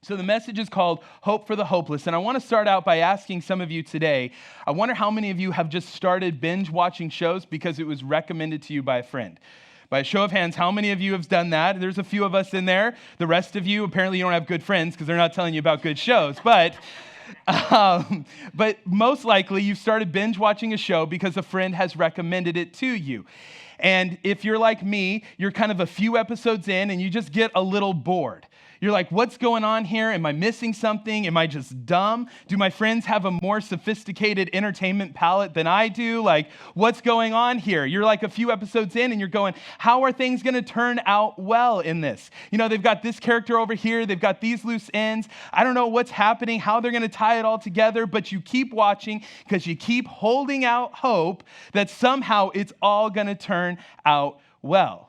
So the message is called Hope for the Hopeless. And I want to start out by asking some of you today, I wonder how many of you have just started binge watching shows because it was recommended to you by a friend. By a show of hands, how many of you have done that? There's a few of us in there. The rest of you, apparently you don't have good friends because they're not telling you about good shows. But most likely you've started binge watching a show because a friend has recommended it to you. And if you're like me, you're kind of a few episodes in and you just get a little bored. You're like, what's going on here? Am I missing something? Am I just dumb? Do my friends have a more sophisticated entertainment palette than I do? Like, what's going on here? You're like a few episodes in and you're going, how are things going to turn out well in this? You know, they've got this character over here. They've got these loose ends. I don't know what's happening, how they're going to tie it all together, but you keep watching because you keep holding out hope that somehow it's all going to turn out well.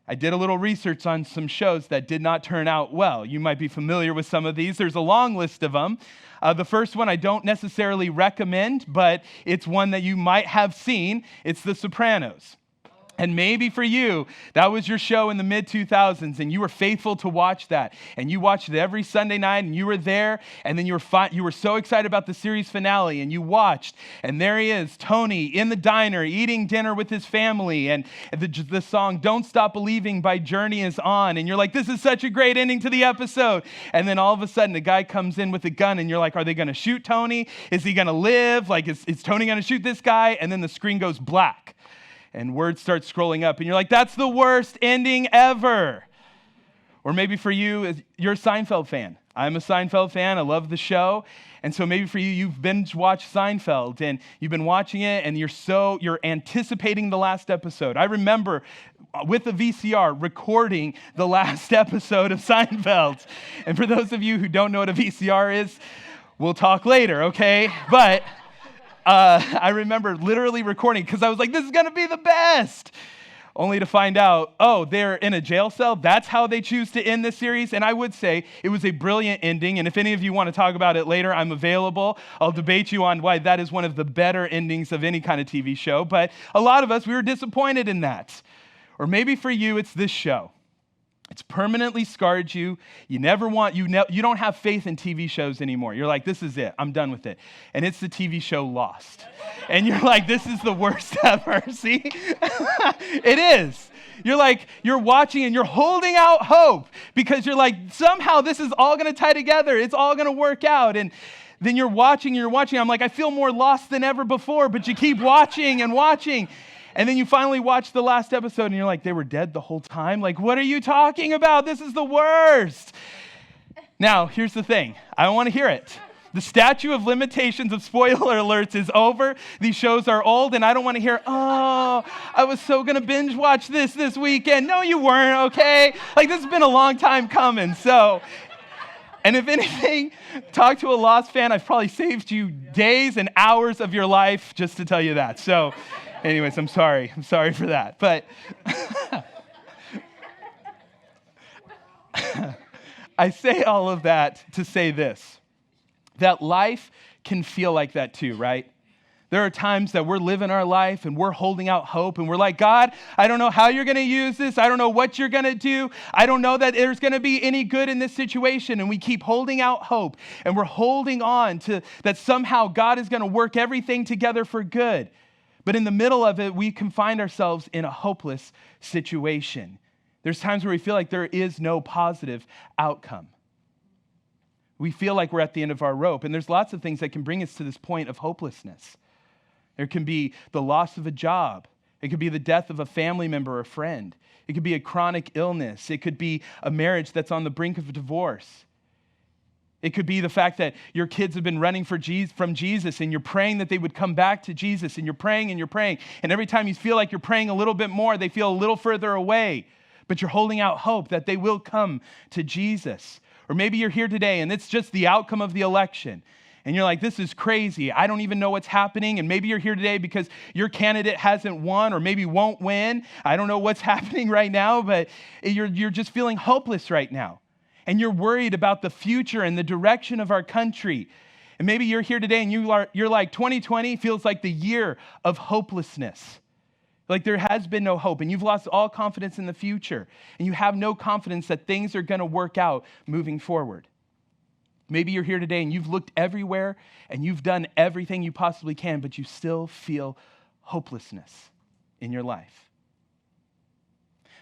I did a little research on some shows that did not turn out well. You might be familiar with some of these. There's a long list of them. The first one I don't necessarily recommend, but it's one that you might have seen. It's The Sopranos. And maybe for you, that was your show in the mid-2000s, and you were faithful to watch that. And you watched it every Sunday night, and you were there, and then you were so excited about the series finale, and you watched, and there he is, Tony, in the diner, eating dinner with his family, and the song Don't Stop Believing by Journey is on, and you're like, this is such a great ending to the episode. And then all of a sudden, a guy comes in with a gun, and you're like, are they going to shoot Tony? Is he going to live? Like, is Tony going to shoot this guy? And then the screen goes black. And words start scrolling up, and you're like, that's the worst ending ever. Or maybe for you, you're a Seinfeld fan. I'm a Seinfeld fan. I love the show. And so maybe for you, you've binge watched Seinfeld, and you've been watching it, and you're anticipating the last episode. I remember with a VCR recording the last episode of Seinfeld. And for those of you who don't know what a VCR is, we'll talk later, okay? But I remember literally recording because I was like, this is going to be the best. Only to find out, oh, they're in a jail cell. That's how they choose to end this series. And I would say it was a brilliant ending. And if any of you want to talk about it later, I'm available. I'll debate you on why that is one of the better endings of any kind of TV show. But a lot of us, we were disappointed in that. Or maybe for you, it's this show. It's permanently scarred you. You don't have faith in TV shows anymore. You're like, this is it. I'm done with it. And it's the TV show Lost. And you're like, this is the worst ever. See? It is. You're watching and you're holding out hope because you're like, somehow this is all going to tie together. It's all going to work out. And then you're watching. I'm like, I feel more lost than ever before, but you keep watching and watching. And then you finally watch the last episode and you're like, they were dead the whole time? Like, what are you talking about? This is the worst. Now, here's the thing. I want to hear it. The statute of limitations of spoiler alerts is over. These shows are old and I don't want to hear, oh, I was so going to binge watch this weekend. No, you weren't, okay? Like, this has been a long time coming. So, and if anything, talk to a Lost fan. I've probably saved you days and hours of your life just to tell you that. So, anyways, I'm sorry. I'm sorry for that. But I say all of that to say this, that life can feel like that too, right? There are times that we're living our life and we're holding out hope and we're like, God, I don't know how you're going to use this. I don't know what you're going to do. I don't know that there's going to be any good in this situation. And we keep holding out hope and we're holding on to that somehow God is going to work everything together for good. But in the middle of it, we can find ourselves in a hopeless situation. There's times where we feel like there is no positive outcome. We feel like we're at the end of our rope. And there's lots of things that can bring us to this point of hopelessness. There can be the loss of a job. It could be the death of a family member or friend. It could be a chronic illness. It could be a marriage that's on the brink of divorce. It could be the fact that your kids have been running from Jesus and you're praying that they would come back to Jesus and you're praying and you're praying. And every time you feel like you're praying a little bit more, they feel a little further away. But you're holding out hope that they will come to Jesus. Or maybe you're here today and it's just the outcome of the election. And you're like, this is crazy. I don't even know what's happening. And maybe you're here today because your candidate hasn't won or maybe won't win. I don't know what's happening right now, but you're just feeling hopeless right now. And you're worried about the future and the direction of our country. And maybe you're here today and you're like, 2020 feels like the year of hopelessness. Like there has been no hope and you've lost all confidence in the future. And you have no confidence that things are going to work out moving forward. Maybe you're here today and you've looked everywhere and you've done everything you possibly can, but you still feel hopelessness in your life.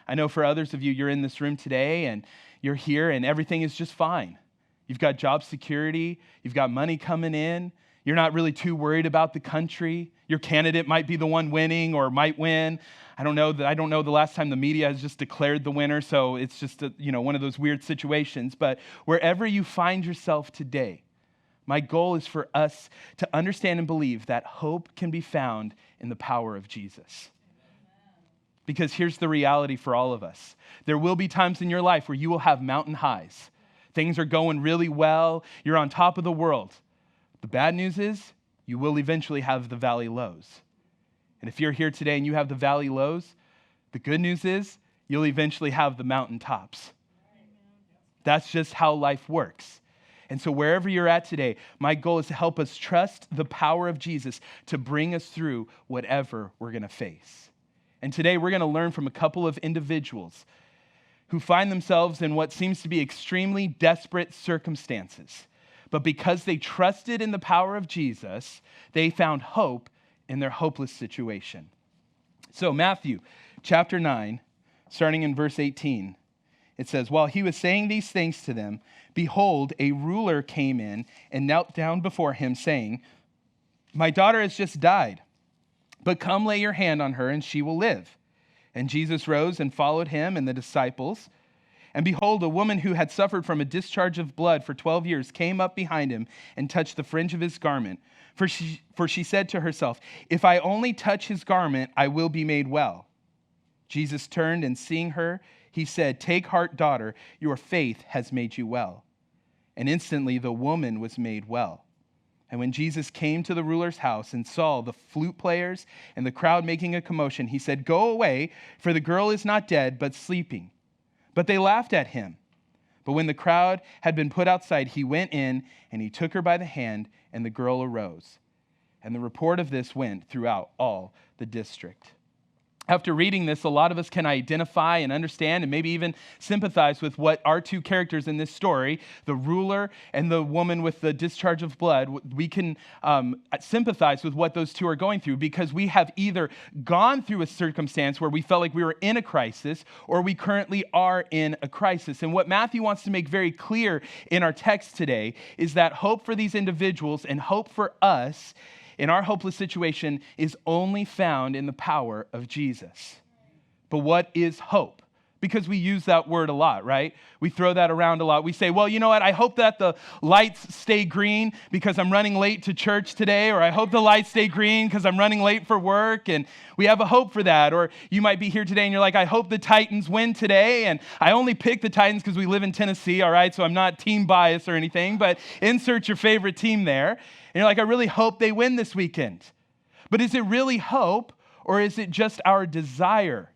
I know for others of you, you're in this room today and you're here and everything is just fine. You've got job security, you've got money coming in, you're not really too worried about the country. Your candidate might be the one winning or might win. I don't know the last time the media has just declared the winner, so it's just one of those weird situations. But wherever you find yourself today, my goal is for us to understand and believe that hope can be found in the power of Jesus. Because here's the reality for all of us. There will be times in your life where you will have mountain highs. Things are going really well. You're on top of the world. The bad news is you will eventually have the valley lows. And if you're here today and you have the valley lows, the good news is you'll eventually have the mountain tops. That's just how life works. And so wherever you're at today, my goal is to help us trust the power of Jesus to bring us through whatever we're going to face. And today we're going to learn from a couple of individuals who find themselves in what seems to be extremely desperate circumstances. But because they trusted in the power of Jesus, they found hope in their hopeless situation. So Matthew chapter 9, starting in verse 18, it says, "While he was saying these things to them, behold, a ruler came in and knelt down before him, saying, 'My daughter has just died, but come lay your hand on her and she will live.' And Jesus rose and followed him and the disciples. And behold, a woman who had suffered from a discharge of blood for 12 years came up behind him and touched the fringe of his garment. For she said to herself, 'If I only touch his garment, I will be made well.' Jesus turned and seeing her, he said, 'Take heart, daughter, your faith has made you well.' And instantly the woman was made well. And when Jesus came to the ruler's house and saw the flute players and the crowd making a commotion, he said, 'Go away, for the girl is not dead, but sleeping.' But they laughed at him. But when the crowd had been put outside, he went in and he took her by the hand, and the girl arose. And the report of this went throughout all the district." After reading this, a lot of us can identify and understand and maybe even sympathize with what our two characters in this story, the ruler and the woman with the discharge of blood, we can sympathize with what those two are going through because we have either gone through a circumstance where we felt like we were in a crisis or we currently are in a crisis. And what Matthew wants to make very clear in our text today is that hope for these individuals and hope for us in our hopeless situation is only found in the power of Jesus. But what is hope? Because we use that word a lot, right? We throw that around a lot. We say, well, you know what? I hope that the lights stay green because I'm running late to church today, or I hope the lights stay green because I'm running late for work, and we have a hope for that. Or you might be here today and you're like, I hope the Titans win today, and I only pick the Titans because we live in Tennessee, all right? So I'm not team biased or anything, but insert your favorite team there. And you're like, I really hope they win this weekend. But is it really hope, or is it just our desire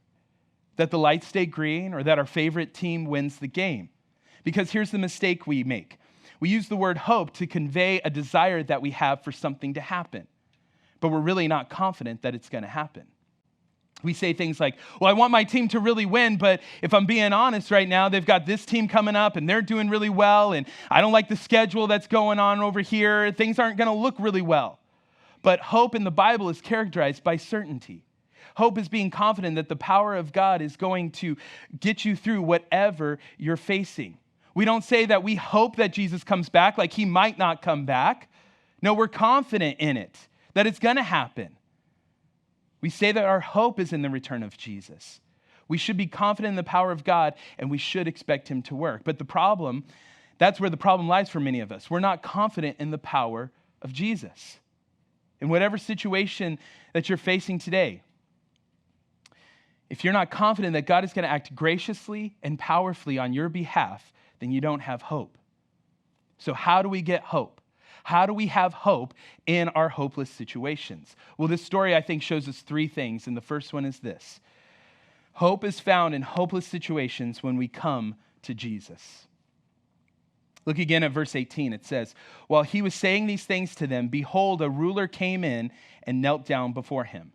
that the lights stay green or that our favorite team wins the game? Because here's the mistake we make. We use the word hope to convey a desire that we have for something to happen, but we're really not confident that it's going to happen. We say things like, well, I want my team to really win, but if I'm being honest right now, they've got this team coming up and they're doing really well, and I don't like the schedule that's going on over here. Things aren't going to look really well. But hope in the Bible is characterized by certainty. Hope is being confident that the power of God is going to get you through whatever you're facing. We don't say that we hope that Jesus comes back, like he might not come back. No, we're confident in it, that it's going to happen. We say that our hope is in the return of Jesus. We should be confident in the power of God, and we should expect him to work. But that's where the problem lies for many of us. We're not confident in the power of Jesus. In whatever situation that you're facing today, if you're not confident that God is going to act graciously and powerfully on your behalf, then you don't have hope. So how do we get hope? How do we have hope in our hopeless situations? Well, this story, I think, shows us three things, and the first one is this. Hope is found in hopeless situations when we come to Jesus. Look again at verse 18. It says, while he was saying these things to them, behold, a ruler came in and knelt down before him.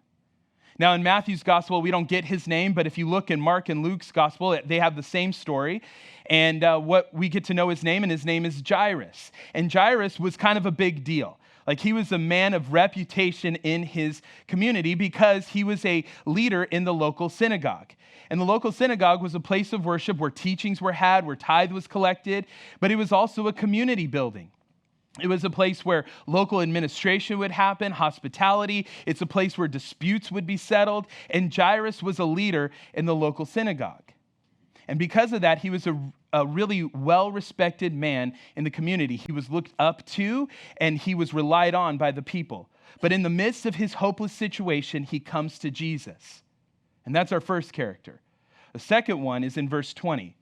Now, in Matthew's gospel, we don't get his name, but if you look in Mark and Luke's gospel, they have the same story. And what we get to know his name, and his name is Jairus. And Jairus was kind of a big deal. Like, he was a man of reputation in his community because he was a leader in the local synagogue. And the local synagogue was a place of worship where teachings were had, where tithe was collected, but it was also a community building. It was a place where local administration would happen, hospitality. It's a place where disputes would be settled. And Jairus was a leader in the local synagogue. And because of that, he was a really well-respected man in the community. He was looked up to, and he was relied on by the people. But in the midst of his hopeless situation, he comes to Jesus. And that's our first character. The second one is in verse 20.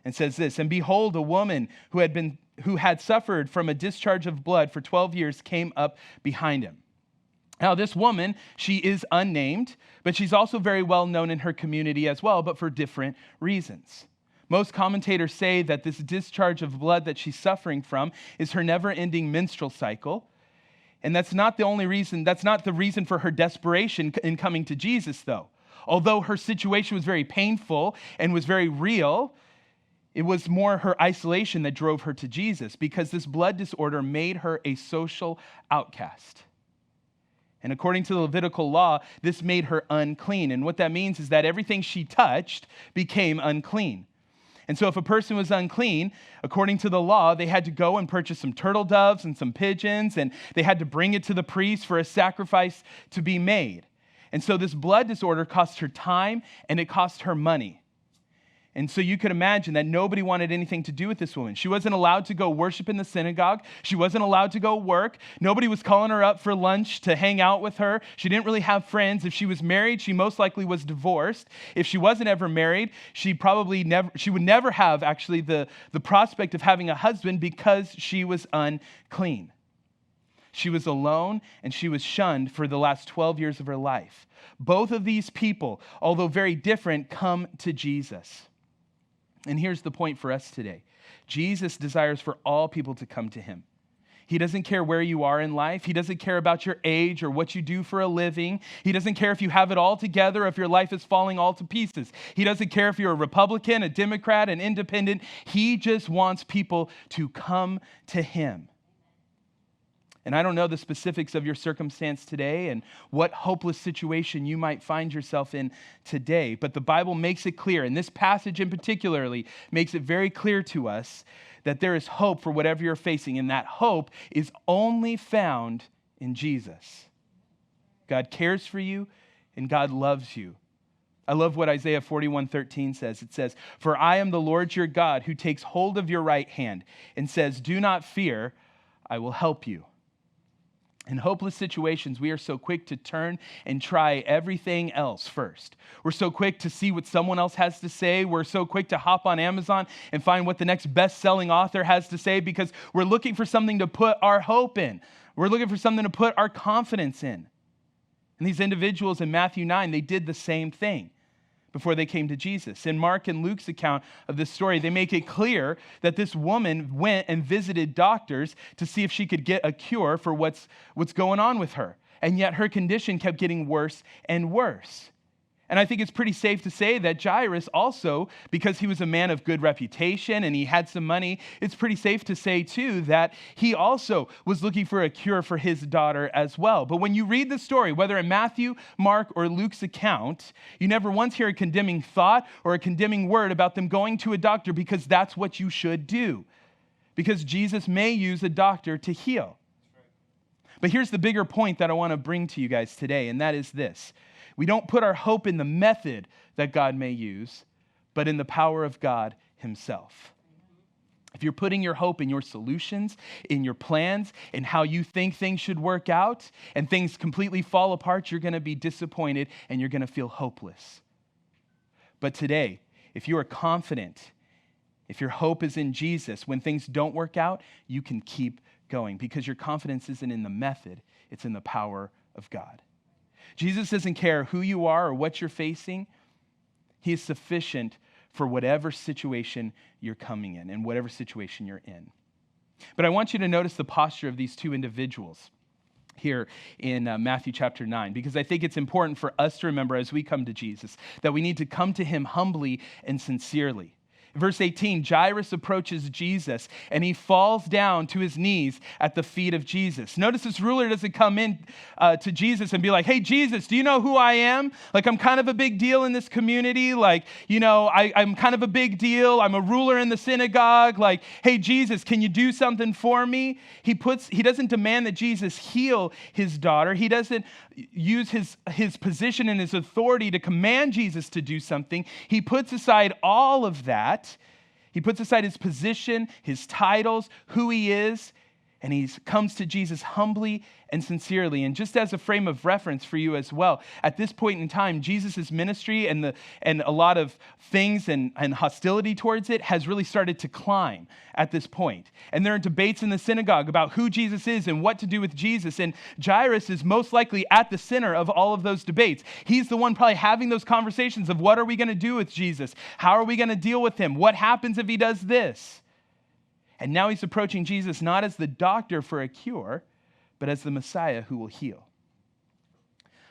And says this, "And behold, a woman who had suffered from a discharge of blood for 12 years came up behind him." Now, this woman, she is unnamed, but she's also very well known in her community as well, but for different reasons. Most commentators say that this discharge of blood that she's suffering from is her never-ending menstrual cycle. And that's not the only reason, that's not the reason for her desperation in coming to Jesus, though. Although her situation was very painful and was very real, it was more her isolation that drove her to Jesus, because this blood disorder made her a social outcast. And according to the Levitical law, this made her unclean. And what that means is that everything she touched became unclean. And so if a person was unclean, according to the law, they had to go and purchase some turtle doves and some pigeons, and they had to bring it to the priest for a sacrifice to be made. And so this blood disorder cost her time, and it cost her money. And so you could imagine that nobody wanted anything to do with this woman. She wasn't allowed to go worship in the synagogue. She wasn't allowed to go work. Nobody was calling her up for lunch to hang out with her. She didn't really have friends. If she was married, she most likely was divorced. If she wasn't ever married, she would never have actually the prospect of having a husband, because she was unclean. She was alone, and she was shunned for the last 12 years of her life. Both of these people, although very different, come to Jesus. And here's the point for us today. Jesus desires for all people to come to him. He doesn't care where you are in life. He doesn't care about your age or what you do for a living. He doesn't care if you have it all together or if your life is falling all to pieces. He doesn't care if you're a Republican, a Democrat, an independent. He just wants people to come to him. And I don't know the specifics of your circumstance today and what hopeless situation you might find yourself in today, but the Bible makes it clear, and this passage in particularly makes it very clear to us that there is hope for whatever you're facing, and that hope is only found in Jesus. God cares for you, and God loves you. I love what Isaiah 41:13 says. It says, "For I am the Lord your God, who takes hold of your right hand and says, 'Do not fear, I will help you.'" In hopeless situations, we are so quick to turn and try everything else first. We're so quick to see what someone else has to say. We're so quick to hop on Amazon and find what the next best-selling author has to say, because we're looking for something to put our hope in. We're looking for something to put our confidence in. And these individuals in Matthew 9, they did the same thing before they came to Jesus. In Mark and Luke's account of this story, they make it clear that this woman went and visited doctors to see if she could get a cure for what's going on with her. And yet her condition kept getting worse and worse. And I think it's pretty safe to say that Jairus also, because he was a man of good reputation and he had some money, it's pretty safe to say too that he also was looking for a cure for his daughter as well. But when you read the story, whether in Matthew, Mark, or Luke's account, you never once hear a condemning thought or a condemning word about them going to a doctor, because that's what you should do. Because Jesus may use a doctor to heal. But here's the bigger point that I want to bring to you guys today, and that is this. We don't put our hope in the method that God may use, but in the power of God himself. If you're putting your hope in your solutions, in your plans, in how you think things should work out, and things completely fall apart, you're going to be disappointed and you're going to feel hopeless. But today, if you are confident, if your hope is in Jesus, when things don't work out, you can keep going, because your confidence isn't in the method, it's in the power of God. Jesus doesn't care who you are or what you're facing. He is sufficient for whatever situation you're coming in and whatever situation you're in. But I want you to notice the posture of these two individuals. here in Matthew chapter 9, because I think it's important for us to remember as we come to Jesus that we need to come to him humbly and sincerely. Verse 18, Jairus approaches Jesus and he falls down to his knees at the feet of Jesus. Notice this ruler doesn't come in to Jesus and be like, hey, Jesus, do you know who I am? Like, I'm kind of a big deal in this community. Like, I'm kind of a big deal. I'm a ruler in the synagogue. Like, hey, Jesus, can you do something for me? He doesn't demand that Jesus heal his daughter. He doesn't use his position and his authority to command Jesus to do something. He puts aside all of that. He puts aside his position, his titles, who he is, and he comes to Jesus humbly and sincerely. And just as a frame of reference for you as well, at this point in time, Jesus' ministry and a lot of things and hostility towards it has really started to climb at this point. And there are debates in the synagogue about who Jesus is and what to do with Jesus. And Jairus is most likely at the center of all of those debates. He's the one probably having those conversations of what are we going to do with Jesus? How are we going to deal with him? What happens if he does this? And now he's approaching Jesus not as the doctor for a cure, but as the Messiah who will heal.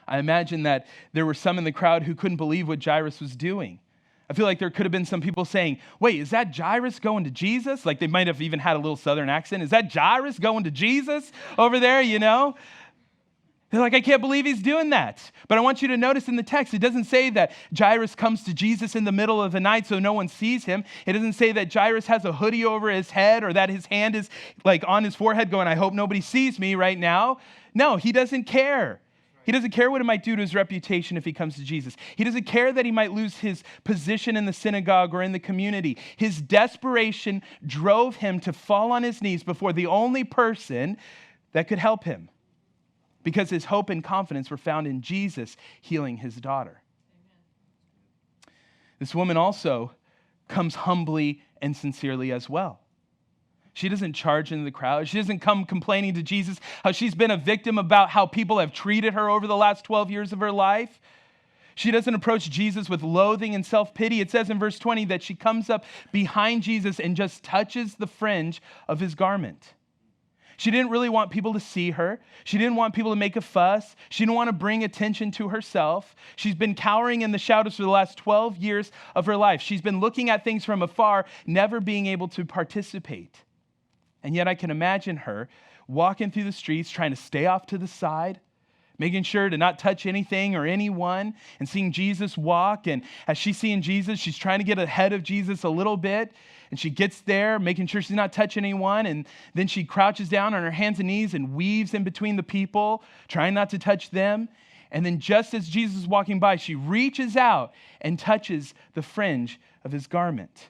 I imagine that there were some in the crowd who couldn't believe what Jairus was doing. I feel like there could have been some people saying, wait, is that Jairus going to Jesus? Like they might have even had a little southern accent. Is that Jairus going to Jesus over there, They're like, I can't believe he's doing that. But I want you to notice in the text, it doesn't say that Jairus comes to Jesus in the middle of the night so no one sees him. It doesn't say that Jairus has a hoodie over his head or that his hand is like on his forehead going, I hope nobody sees me right now. No, he doesn't care. He doesn't care what it might do to his reputation if he comes to Jesus. He doesn't care that he might lose his position in the synagogue or in the community. His desperation drove him to fall on his knees before the only person that could help him, because his hope and confidence were found in Jesus healing his daughter. Amen. This woman also comes humbly and sincerely as well. She doesn't charge into the crowd. She doesn't come complaining to Jesus how she's been a victim about how people have treated her over the last 12 years of her life. She doesn't approach Jesus with loathing and self-pity. It says in verse 20 that she comes up behind Jesus and just touches the fringe of his garment. She didn't really want people to see her. She didn't want people to make a fuss. She didn't want to bring attention to herself. She's been cowering in the shadows for the last 12 years of her life. She's been looking at things from afar, never being able to participate. And yet I can imagine her walking through the streets, trying to stay off to the side, making sure to not touch anything or anyone, and seeing Jesus walk. And as she's seeing Jesus, she's trying to get ahead of Jesus a little bit. And she gets there, making sure she's not touching anyone. And then she crouches down on her hands and knees and weaves in between the people, trying not to touch them. And then just as Jesus is walking by, she reaches out and touches the fringe of his garment.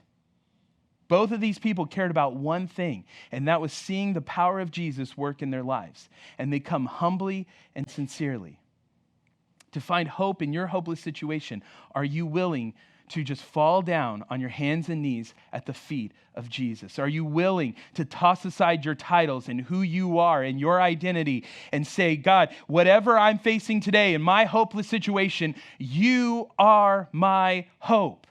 Both of these people cared about one thing, and that was seeing the power of Jesus work in their lives. And they come humbly and sincerely. To find hope in your hopeless situation, are you willing to just fall down on your hands and knees at the feet of Jesus? Are you willing to toss aside your titles and who you are and your identity and say, God, whatever I'm facing today in my hopeless situation, you are my hope.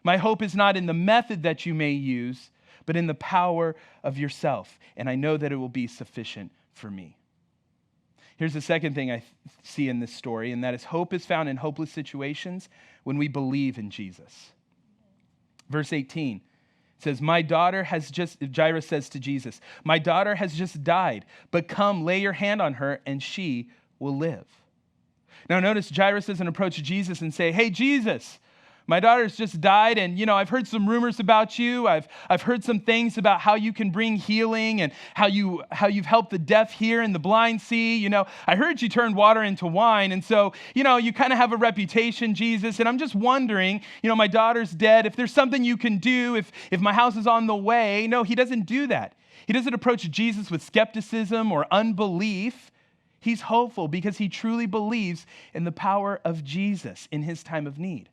My hope is not in the method that you may use, but in the power of yourself. And I know that it will be sufficient for me. Here's the second thing I see in this story, and that is hope is found in hopeless situations when we believe in Jesus. Verse 18 says, Jairus says to Jesus, my daughter has just died, but come lay your hand on her and she will live. Now notice Jairus doesn't approach Jesus and say, hey, Jesus, my daughter's just died, and I've heard some rumors about you. I've heard some things about how you can bring healing and how you've helped the deaf hear and the blind see. I heard you turned water into wine, and so you kind of have a reputation, Jesus. And I'm just wondering, my daughter's dead. If there's something you can do, if my house is on the way. No, he doesn't do that. He doesn't approach Jesus with skepticism or unbelief. He's hopeful because he truly believes in the power of Jesus in his time of need.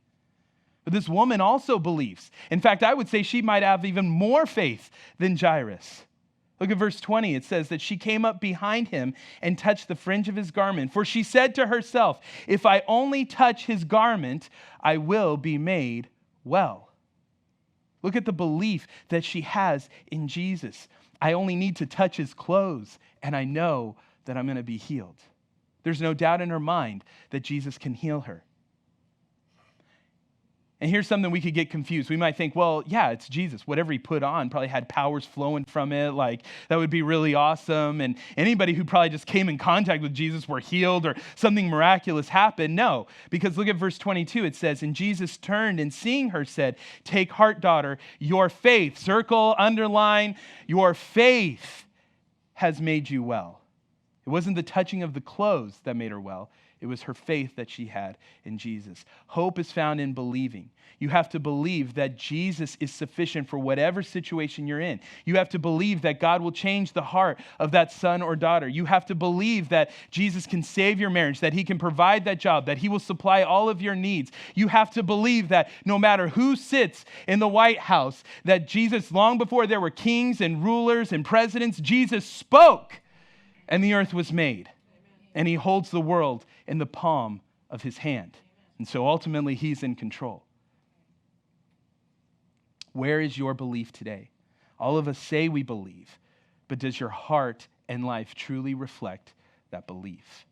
But this woman also believes. In fact, I would say she might have even more faith than Jairus. Look at verse 20. It says that she came up behind him and touched the fringe of his garment. For she said to herself, if I only touch his garment, I will be made well. Look at the belief that she has in Jesus. I only need to touch his clothes, and I know that I'm going to be healed. There's no doubt in her mind that Jesus can heal her. And here's something we could get confused. We might think, well, yeah, it's Jesus. Whatever he put on probably had powers flowing from it. Like, that would be really awesome. And anybody who probably just came in contact with Jesus were healed or something miraculous happened. No, because look at verse 22. It says, and Jesus turned and seeing her said, take heart, daughter, your faith, circle, underline, your faith has made you well. It wasn't the touching of the clothes that made her well. It was her faith that she had in Jesus. Hope is found in believing. You have to believe that Jesus is sufficient for whatever situation you're in. You have to believe that God will change the heart of that son or daughter. You have to believe that Jesus can save your marriage, that he can provide that job, that he will supply all of your needs. You have to believe that no matter who sits in the White House, that Jesus, long before there were kings and rulers and presidents, Jesus spoke and the earth was made. And he holds the world in the palm of his hand. And so ultimately, he's in control. Where is your belief today? All of us say we believe, but does your heart and life truly reflect that belief?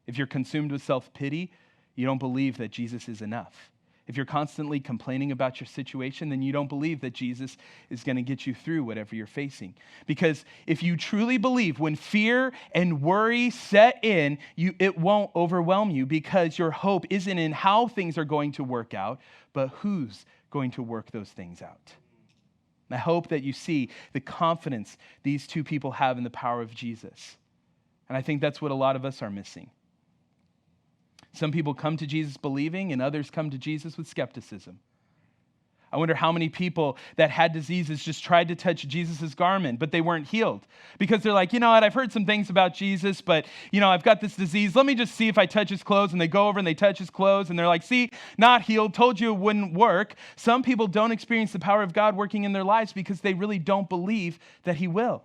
If you're consumed with self-pity, you don't believe that Jesus is enough. If you're constantly complaining about your situation, then you don't believe that Jesus is going to get you through whatever you're facing. Because if you truly believe, when fear and worry set in, it won't overwhelm you, because your hope isn't in how things are going to work out, but who's going to work those things out. And I hope that you see the confidence these two people have in the power of Jesus. And I think that's what a lot of us are missing. Some people come to Jesus believing, and others come to Jesus with skepticism. I wonder how many people that had diseases just tried to touch Jesus' garment, but they weren't healed. Because they're like, you know what, I've heard some things about Jesus, but I've got this disease. Let me just see if I touch his clothes. And they go over and they touch his clothes, and they're like, see, not healed, told you it wouldn't work. Some people don't experience the power of God working in their lives because they really don't believe that he will.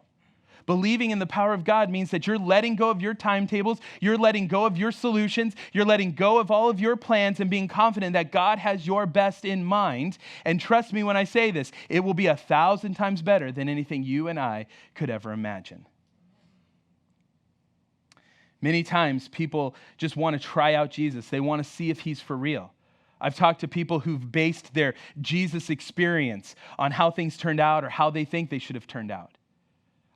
Believing in the power of God means that you're letting go of your timetables, you're letting go of your solutions, you're letting go of all of your plans and being confident that God has your best in mind. And trust me when I say this, it will be 1,000 times better than anything you and I could ever imagine. Many times people just want to try out Jesus. They want to see if he's for real. I've talked to people who've based their Jesus experience on how things turned out or how they think they should have turned out.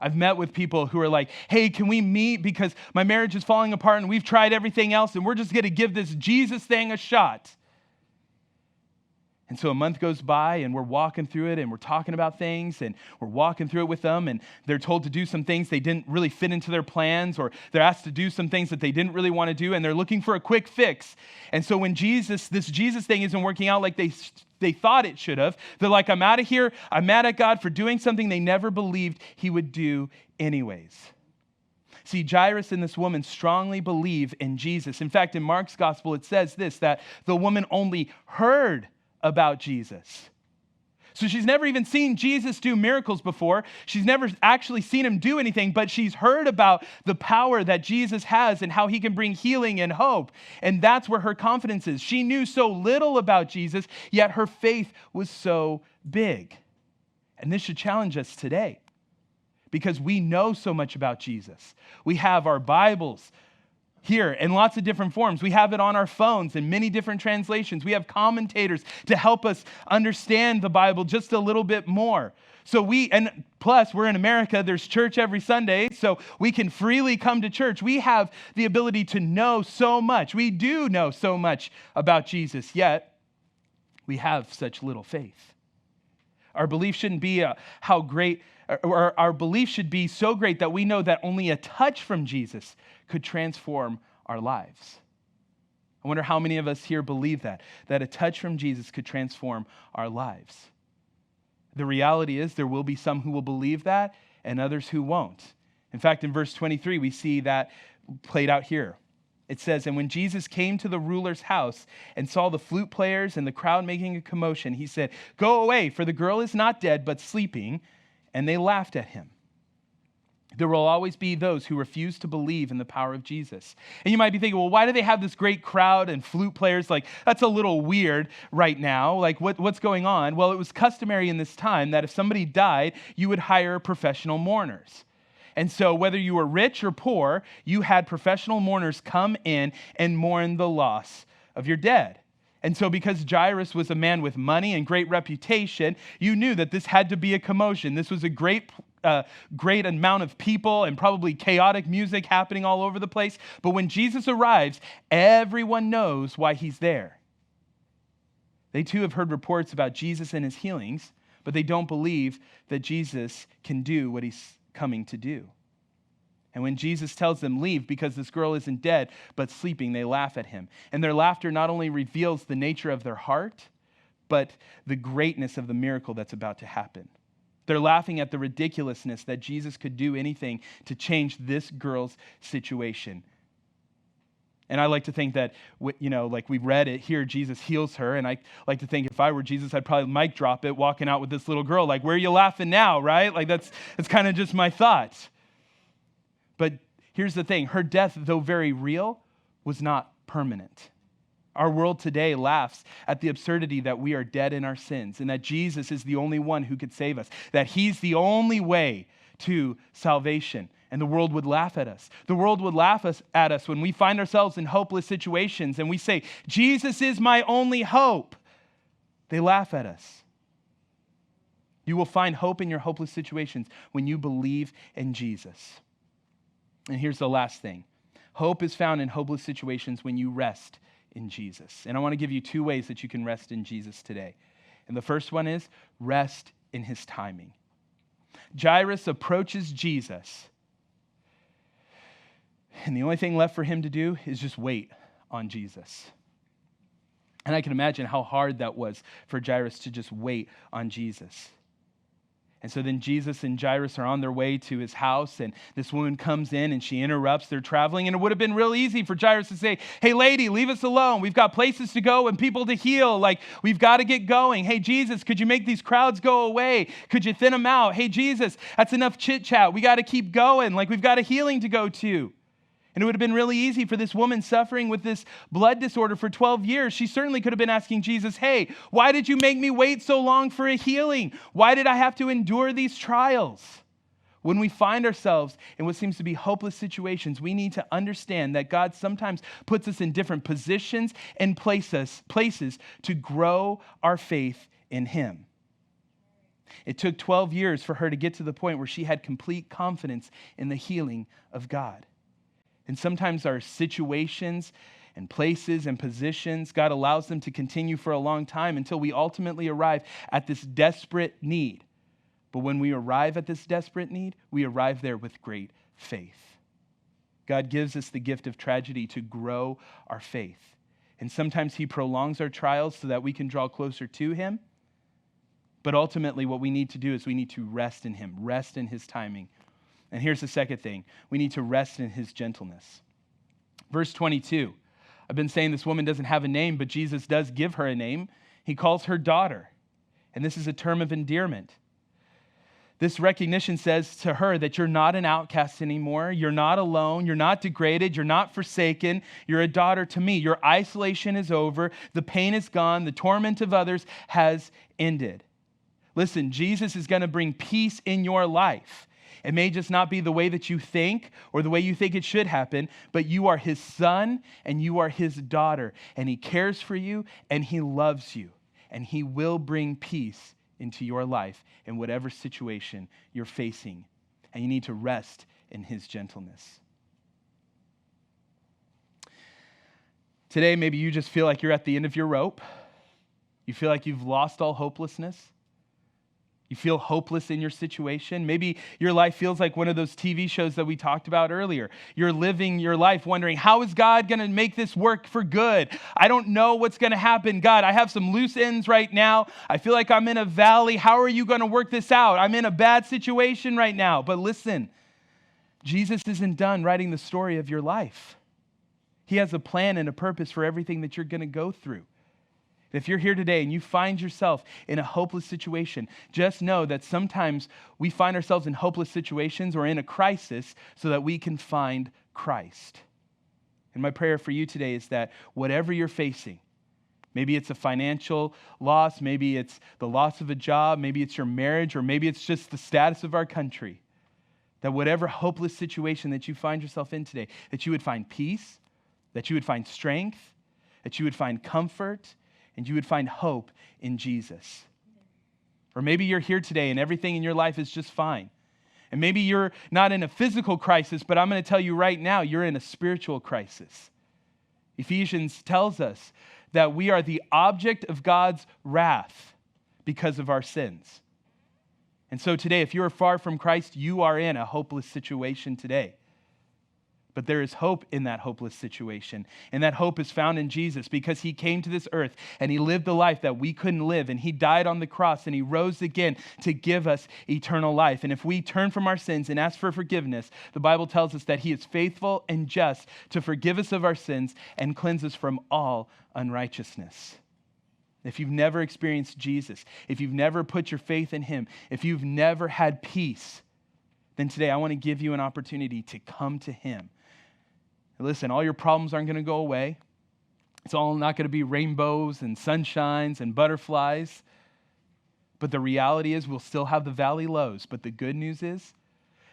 I've met with people who are like, hey, can we meet because my marriage is falling apart and we've tried everything else and we're just going to give this Jesus thing a shot. And so a month goes by and we're walking through it and we're talking about things and we're walking through it with them, and they're told to do some things they didn't really fit into their plans, or they're asked to do some things that they didn't really want to do, and they're looking for a quick fix. And so when this Jesus thing isn't working out like they thought it should have, they're like, I'm out of here. I'm mad at God for doing something they never believed he would do anyways. See, Jairus and this woman strongly believe in Jesus. In fact, in Mark's gospel, it says this, that the woman only heard about Jesus. So she's never even seen Jesus do miracles before. She's never actually seen him do anything, but she's heard about the power that Jesus has and how he can bring healing and hope. And that's where her confidence is. She knew so little about Jesus, yet her faith was so big. And this should challenge us today, because we know so much about Jesus. We have our Bibles here in lots of different forms. We have it on our phones in many different translations. We have commentators to help us understand the Bible just a little bit more. And plus we're in America, there's church every Sunday, so we can freely come to church. We have the ability to know so much. We do know so much about Jesus, yet we have such little faith. Our belief shouldn't be our belief should be so great that we know that only a touch from Jesus could transform our lives. I wonder how many of us here believe that a touch from Jesus could transform our lives. The reality is there will be some who will believe that and others who won't. In fact, in verse 23, we see that played out here. It says, and when Jesus came to the ruler's house and saw the flute players and the crowd making a commotion, he said, go away, for the girl is not dead, but sleeping. And they laughed at him. There will always be those who refuse to believe in the power of Jesus. And you might be thinking, well, why do they have this great crowd and flute players? Like, that's a little weird right now. Like, what's going on? Well, it was customary in this time that if somebody died, you would hire professional mourners. And so whether you were rich or poor, you had professional mourners come in and mourn the loss of your dead. And so because Jairus was a man with money and great reputation, you knew that this had to be a commotion. This was a great amount of people and probably chaotic music happening all over the place. But when Jesus arrives, everyone knows why he's there. They too have heard reports about Jesus and his healings, but they don't believe that Jesus can do what he's coming to do. And when Jesus tells them, leave because this girl isn't dead, but sleeping, they laugh at him. And their laughter not only reveals the nature of their heart, but the greatness of the miracle that's about to happen. They're laughing at the ridiculousness that Jesus could do anything to change this girl's situation. And I like to think that, like we read it here, Jesus heals her. And I like to think if I were Jesus, I'd probably mic drop it, walking out with this little girl, like, where are you laughing now, right? Like that's kind of just my thoughts. But here's the thing, her death, though very real, was not permanent. Our world today laughs at the absurdity that we are dead in our sins and that Jesus is the only one who could save us, that he's the only way to salvation. And the world would laugh at us. The world would laugh at us when we find ourselves in hopeless situations and we say, Jesus is my only hope. They laugh at us. You will find hope in your hopeless situations when you believe in Jesus. And here's the last thing. Hope is found in hopeless situations when you rest in Jesus. And I want to give you two ways that you can rest in Jesus today. And the first one is rest in his timing. Jairus approaches Jesus. And the only thing left for him to do is just wait on Jesus. And I can imagine how hard that was for Jairus to just wait on Jesus. And so then Jesus and Jairus are on their way to his house, and this woman comes in and she interrupts their traveling. And it would have been real easy for Jairus to say, hey, lady, leave us alone. We've got places to go and people to heal. Like, we've got to get going. Hey, Jesus, could you make these crowds go away? Could you thin them out? Hey, Jesus, that's enough chit chat. We got to keep going. Like, we've got a healing to go to. And it would have been really easy for this woman suffering with this blood disorder for 12 years. She certainly could have been asking Jesus, hey, why did you make me wait so long for a healing? Why did I have to endure these trials? When we find ourselves in what seems to be hopeless situations, we need to understand that God sometimes puts us in different positions and places to grow our faith in him. It took 12 years for her to get to the point where she had complete confidence in the healing of God. And sometimes our situations and places and positions, God allows them to continue for a long time until we ultimately arrive at this desperate need. But when we arrive at this desperate need, we arrive there with great faith. God gives us the gift of tragedy to grow our faith. And sometimes he prolongs our trials so that we can draw closer to him. But ultimately, what we need to do is we need to rest in him, rest in his timing. And here's the second thing. We need to rest in his gentleness. Verse 22. I've been saying this woman doesn't have a name, but Jesus does give her a name. He calls her daughter. And this is a term of endearment. This recognition says to her that you're not an outcast anymore. You're not alone. You're not degraded. You're not forsaken. You're a daughter to me. Your isolation is over. The pain is gone. The torment of others has ended. Listen, Jesus is going to bring peace in your life. It may just not be the way that you think or the way you think it should happen, but you are his son and you are his daughter, and he cares for you and he loves you, and he will bring peace into your life in whatever situation you're facing, and you need to rest in his gentleness. Today, maybe you just feel like you're at the end of your rope. You feel like you've lost all hopelessness. You feel hopeless in your situation. Maybe your life feels like one of those TV shows that we talked about earlier. You're living your life wondering, how is God going to make this work for good? I don't know what's going to happen. God, I have some loose ends right now. I feel like I'm in a valley. How are you going to work this out? I'm in a bad situation right now. But listen, Jesus isn't done writing the story of your life. He has a plan and a purpose for everything that you're going to go through. If you're here today and you find yourself in a hopeless situation, just know that sometimes we find ourselves in hopeless situations or in a crisis so that we can find Christ. And my prayer for you today is that whatever you're facing, maybe it's a financial loss, maybe it's the loss of a job, maybe it's your marriage, or maybe it's just the status of our country, That whatever hopeless situation that you find yourself in today, that you would find peace, that you would find strength, that you would find comfort, and you would find hope in Jesus. Or maybe you're here today and everything in your life is just fine. And maybe you're not in a physical crisis, but I'm going to tell you right now, you're in a spiritual crisis. Ephesians tells us that we are the object of God's wrath because of our sins. And so today, if you are far from Christ, you are in a hopeless situation today. But there is hope in that hopeless situation. And that hope is found in Jesus because he came to this earth and he lived the life that we couldn't live. And he died on the cross and he rose again to give us eternal life. And if we turn from our sins and ask for forgiveness, the Bible tells us that he is faithful and just to forgive us of our sins and cleanse us from all unrighteousness. If you've never experienced Jesus, if you've never put your faith in him, if you've never had peace, then today I want to give you an opportunity to come to him. Listen, all your problems aren't going to go away. It's all not going to be rainbows and sunshines and butterflies. But the reality is we'll still have the valley lows. But the good news is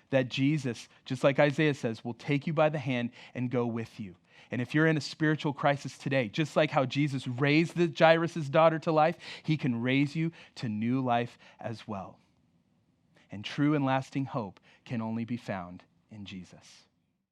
that Jesus, just like Isaiah says, will take you by the hand and go with you. And if you're in a spiritual crisis today, just like how Jesus raised the Jairus' daughter to life, he can raise you to new life as well. And true and lasting hope can only be found in Jesus.